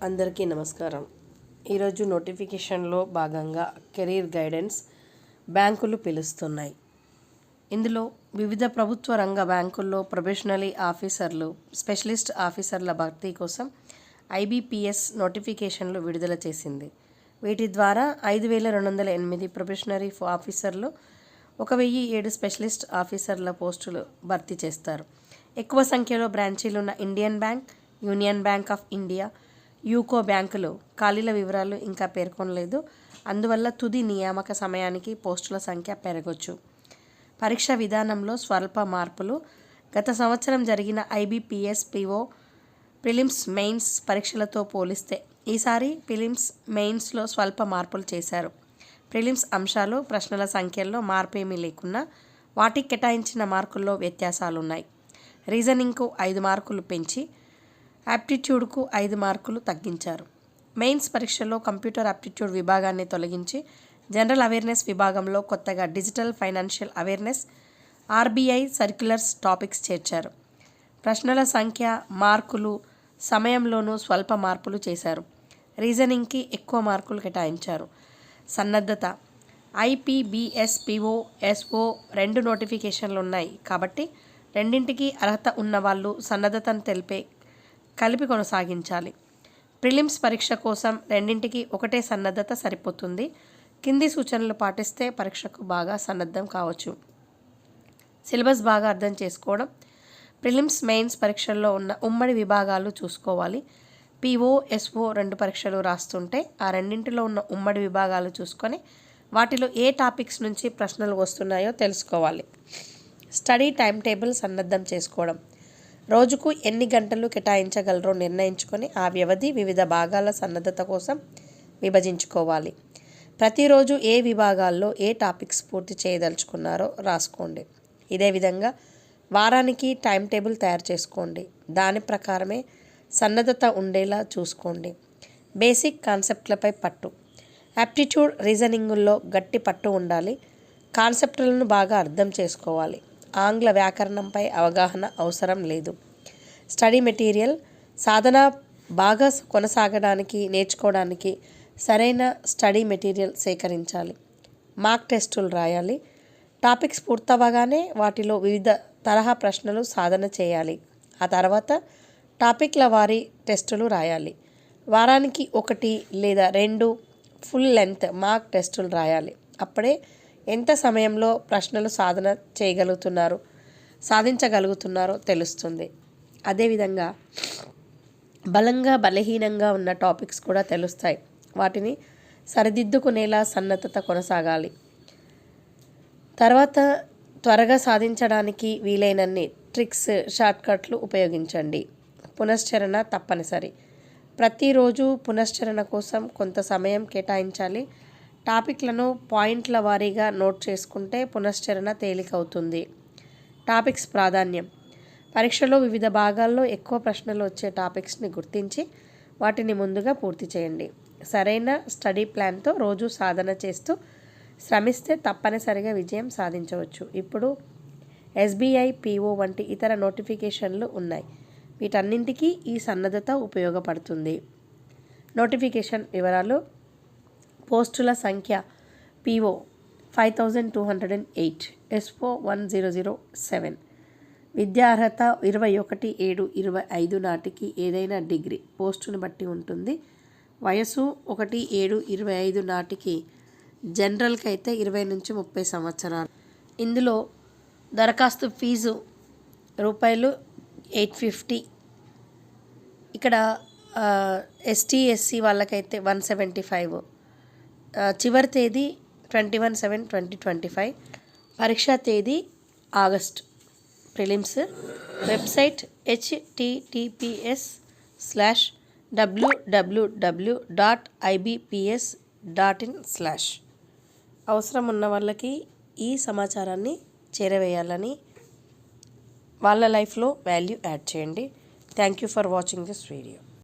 అందరికీ నమస్కారం. ఈరోజు నోటిఫికేషన్లో భాగంగా కెరీర్ గైడెన్స్ బ్యాంకులు పిలుస్తున్నాయి. ఇందులో వివిధ ప్రభుత్వ రంగ బ్యాంకుల్లో ప్రొబేషనరీ ఆఫీసర్లు, స్పెషలిస్ట్ ఆఫీసర్ల భర్తీ కోసం IBPS నోటిఫికేషన్లు విడుదల చేసింది. వీటి ద్వారా 5208 ప్రొబేషనరీ ఆఫీసర్లు, 1007 స్పెషలిస్ట్ ఆఫీసర్ల పోస్టులు భర్తీ చేస్తారు. ఎక్కువ సంఖ్యలో బ్రాంచీలున్న Indian bank, union bank of India, UCO బ్యాంకులు ఖాళీల వివరాలు ఇంకా పేర్కొనలేదు. అందువల్ల తుది నియామక సమయానికి పోస్టుల సంఖ్య పెరగొచ్చు. పరీక్ష విధానంలో స్వల్ప మార్పులు. గత సంవత్సరం జరిగిన IBPS PO ప్రిలిమ్స్ మెయిన్స్ పరీక్షలతో పోలిస్తే ఈసారి ప్రిలిమ్స్ మెయిన్స్లో స్వల్ప మార్పులు చేశారు. ప్రిలిమ్స్ అంశాలు, ప్రశ్నల సంఖ్యల్లో మార్పేమీ లేకున్నా వాటికి కేటాయించిన మార్కుల్లో వ్యత్యాసాలున్నాయి. రీజనింగ్కు 5 మార్కులు పెంచి యాప్టిట్యూడ్కు 5 మార్కులు తగ్గించారు. మెయిన్స్ పరీక్షలో కంప్యూటర్ యాప్టిట్యూడ్ విభాగాన్ని తొలగించి జనరల్ అవేర్నెస్ విభాగంలో కొత్తగా digital financial awareness, RBI circulars topics చేర్చారు. ప్రశ్నల సంఖ్య, మార్కులు, సమయంలోనూ స్వల్ప మార్పులు చేశారు. రీజనింగ్కి ఎక్కువ మార్కులు కేటాయించారు. సన్నద్ధత. IPBS PO SO 2 నోటిఫికేషన్లు ఉన్నాయి కాబట్టి రెండింటికి అర్హత ఉన్నవాళ్ళు సన్నద్ధతను తెలిపే కలిపి కొనసాగించాలి. ప్రిలిమ్స్ పరీక్ష కోసం రెండింటికి ఒకటే సన్నద్ధత సరిపోతుంది. కింది సూచనలు పాటిస్తే పరీక్షకు బాగా సన్నద్ధం కావచ్చు. సిలబస్ బాగా అర్థం చేసుకోవడం. ప్రిలిమ్స్ మెయిన్స్ పరీక్షల్లో ఉన్న ఉమ్మడి విభాగాలు చూసుకోవాలి. PO SO 2 పరీక్షలు రాస్తుంటే ఆ రెండింటిలో ఉన్న ఉమ్మడి విభాగాలు చూసుకొని వాటిలో ఏ టాపిక్స్ నుంచి ప్రశ్నలు వస్తున్నాయో తెలుసుకోవాలి. స్టడీ టైం టేబుల్ సన్నద్ధం చేసుకోవడం. రోజుకు ఎన్ని గంటలు కేటాయించగలరో నిర్ణయించుకొని ఆ వ్యవధి వివిధ భాగాల సన్నద్ధత కోసం విభజించుకోవాలి. ప్రతిరోజు ఏ విభాగాల్లో ఏ టాపిక్స్ పూర్తి చేయదలుచుకున్నారో రాసుకోండి. ఇదే విధంగా వారానికి టైం టేబుల్ తయారు చేసుకోండి. దాని ప్రకారమే సన్నద్ధత ఉండేలా చూసుకోండి. బేసిక్ కాన్సెప్ట్లపై పట్టు. యాప్టిట్యూడ్, రీజనింగుల్లో గట్టి పట్టు ఉండాలి. కాన్సెప్ట్లను బాగా అర్థం చేసుకోవాలి. ఆంగ్ల వ్యాకరణంపై అవగాహన అవసరం లేదు. Study material. సాధన బాగా కొనసాగడానికి, నేర్చుకోవడానికి సరైన స్టడీ మెటీరియల్ సేకరించాలి. మార్క్ టెస్టులు రాయాలి. టాపిక్స్ పూర్తవగానే వాటిలో వివిధ తరహా ప్రశ్నలు సాధన చేయాలి. ఆ తర్వాత టాపిక్ల వారీ టెస్టులు రాయాలి. వారానికి 1 లేదా 2 ఫుల్ లెంత్ మార్క్ టెస్టులు రాయాలి. అప్పుడే ఎంత సమయంలో ప్రశ్నలు సాధించగలుగుతున్నారో తెలుస్తుంది. అదేవిధంగా బలంగా, బలహీనంగా ఉన్న టాపిక్స్ కూడా తెలుస్తాయి. వాటిని సరిదిద్దుకునేలా సన్నద్ధత కొనసాగాలి. తర్వాత త్వరగా సాధించడానికి వీలైనన్ని ట్రిక్స్, షార్ట్కట్లు ఉపయోగించండి. పునశ్చరణ తప్పనిసరి. ప్రతిరోజు పునశ్చరణ కోసం కొంత సమయం కేటాయించాలి. టాపిక్లను పాయింట్ల వారీగా నోట్ చేసుకుంటే పునశ్చరణ తేలికవుతుంది. టాపిక్స్ ప్రాధాన్యం. పరీక్షలో వివిధ భాగాల్లో ఎక్కువ ప్రశ్నలు వచ్చే టాపిక్స్ని గుర్తించి వాటిని ముందుగా పూర్తి చేయండి. సరైన స్టడీ ప్లాన్తో రోజు సాధన చేస్తూ శ్రమిస్తే తప్పనిసరిగా విజయం సాధించవచ్చు. ఇప్పుడు SBI PO వంటి ఇతర నోటిఫికేషన్లు ఉన్నాయి. వీటన్నింటికీ ఈ సన్నద్ధత ఉపయోగపడుతుంది. నోటిఫికేషన్ వివరాలు. పోస్టుల సంఖ్య PO 5208, SO 1007. విద్యా అర్హత 21/7/25 నాటికి ఏదైనా డిగ్రీ, పోస్టును బట్టి ఉంటుంది. వయసు 1/7/25 నాటికి జనరల్కి అయితే 20 నుంచి 30 సంవత్సరాలు. ఇందులో దరఖాస్తు ఫీజు రూపాయలు 850. ఇక్కడ ST SC వాళ్ళకైతే 175. చివరి తేదీ 21/7/2025. పరీక్షా తేదీ ఆగస్ట్. ప్రిలిమ్స్ వెబ్సైట్ https://www.ibps.in/ అవసరం ఉన్న వాళ్ళకి ఈ సమాచారాన్ని చేరవేయాలని, వాళ్ళ లైఫ్లో వాల్యూ యాడ్ చేయండి. Thank you for watching this video.